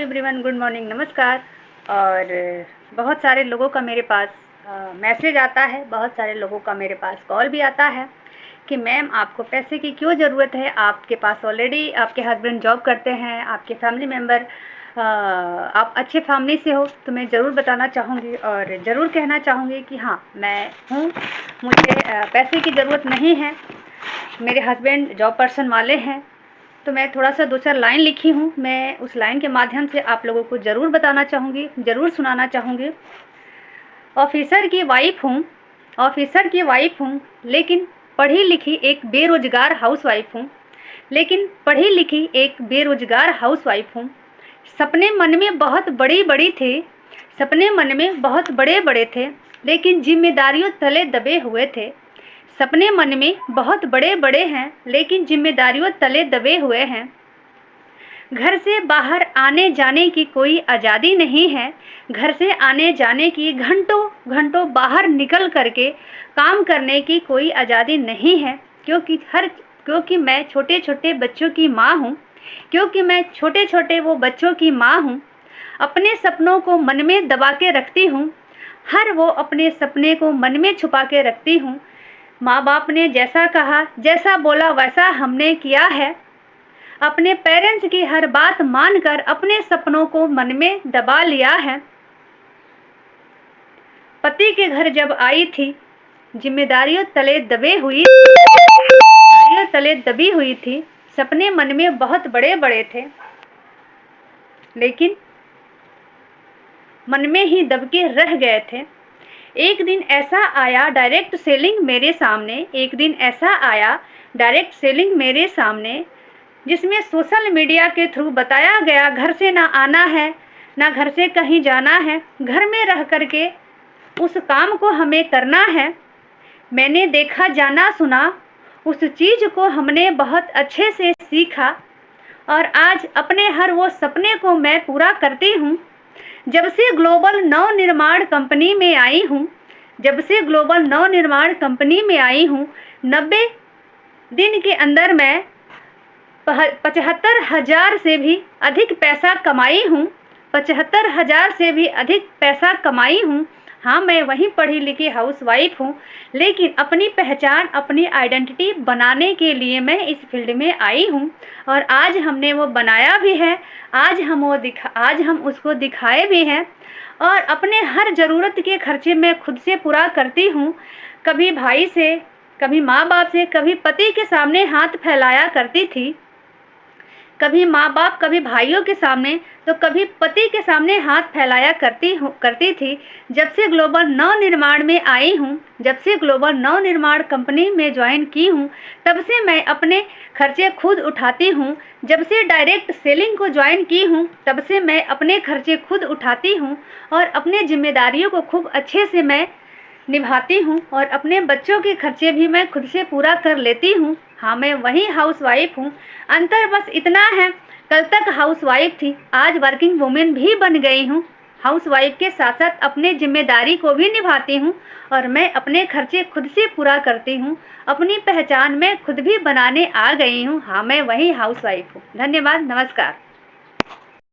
Everyone, good morning, नमस्कार। और बहुत सारे लोगों का मेरे पास मैसेज आता है, बहुत सारे लोगों का मेरे पास कॉल भी आता है कि मैम आपको पैसे की क्यों ज़रूरत है, आपके पास ऑलरेडी आपके हस्बैंड जॉब करते हैं, आपके फैमिली मेम्बर आप अच्छे फैमिली से हो। तो मैं ज़रूर बताना चाहूँगी और ज़रूर कहना चाहूँगी कि हाँ मैं हूँ, मुझे पैसे की ज़रूरत नहीं है, मेरे हस्बैंड जॉब पर्सन वाले हैं। तो मैं थोड़ा सा 2-4 लाइन लिखी हूँ, मैं उस लाइन के माध्यम से आप लोगों को ज़रूर बताना चाहूँगी, ज़रूर सुनाना चाहूँगी। ऑफिसर की वाइफ हूँ, ऑफिसर की वाइफ हूँ, लेकिन पढ़ी लिखी एक बेरोज़गार हाउसवाइफ हूँ, लेकिन पढ़ी लिखी एक बेरोज़गार हाउसवाइफ हूँ। सपने मन में बहुत बड़ी बड़ी थे, सपने मन में बहुत बड़े बड़े थे, लेकिन जिम्मेदारियों तले दबे हुए थे। सपने मन में बहुत बड़े बड़े हैं, लेकिन जिम्मेदारियों तले दबे हुए हैं। घर से बाहर आने जाने की कोई आज़ादी नहीं है, घर से आने जाने की, घंटों घंटों बाहर निकल करके काम करने की कोई आज़ादी नहीं है, क्योंकि मैं छोटे छोटे बच्चों की माँ हूँ, क्योंकि मैं छोटे छोटे वो बच्चों की माँ हूँ। अपने सपनों को मन में दबा के रखती हूँ, हर वो अपने सपने को मन में छुपा के रखती हूँ। माँ बाप ने जैसा कहा, जैसा बोला वैसा हमने किया है। अपने पेरेंट्स की हर बात मानकर अपने सपनों को मन में दबा लिया है। पति के घर जब आई थी, जिम्मेदारियों तले दबी हुई थी। सपने मन में बहुत बड़े बड़े थे, लेकिन मन में ही दब के रह गए थे। एक दिन ऐसा आया डायरेक्ट सेलिंग मेरे सामने, एक दिन ऐसा आया डायरेक्ट सेलिंग मेरे सामने, जिसमें सोशल मीडिया के थ्रू बताया गया घर से ना आना है, ना घर से कहीं जाना है, घर में रह करके उस काम को हमें करना है। मैंने देखा, जाना, सुना, उस चीज़ को हमने बहुत अच्छे से सीखा और आज अपने हर वो सपने को मैं पूरा करती हूँ। जब से ग्लोबल नवनिर्माण कंपनी में आई हूँ, जब से ग्लोबल नवनिर्माण कंपनी में आई हूँ, 90 दिन के अंदर मैं 75,000 से भी अधिक पैसा कमाई हूँ, 75,000 से भी अधिक पैसा कमाई हूँ। हाँ, मैं वहीं पढ़ी लिखी हाउसवाइफ हूँ, लेकिन अपनी पहचान, अपनी आइडेंटिटी बनाने के लिए मैं इस फील्ड में आई हूँ और आज हमने वो बनाया भी है। आज हम उसको दिखाए भी हैं और अपने हर ज़रूरत के खर्चे मैं खुद से पूरा करती हूँ। कभी भाई से, कभी माँ बाप से, कभी पति के सामने हाथ फैलाया करती थी, कभी माँ बाप, कभी भाइयों के सामने, तो कभी पति के सामने हाथ फैलाया करती थी। जब से ग्लोबल नवनिर्माण में आई हूँ, जब से ग्लोबल नवनिर्माण कंपनी में ज्वाइन की हूँ, तब से मैं अपने खर्चे खुद उठाती हूँ। जब से डायरेक्ट सेलिंग को ज्वाइन की हूँ, तब से मैं अपने खर्चे खुद उठाती हूँ और अपने जिम्मेदारियों को खूब अच्छे से मैं निभाती हूँ और अपने बच्चों के खर्चे भी मैं खुद से पूरा कर लेती हूँ। हाँ, मैं वही हाउसवाइफ हूँ। अंतर बस इतना है, कल तक हाउसवाइफ थी, आज वर्किंग वुमेन भी बन गई हूँ। हाउसवाइफ के साथ साथ अपने जिम्मेदारी को भी निभाती हूँ और मैं अपने खर्चे खुद से पूरा करती हूँ। अपनी पहचान मैं खुद भी बनाने आ गई हूँ। हाँ, मैं वही हाउसवाइफ हूँ। धन्यवाद, नमस्कार।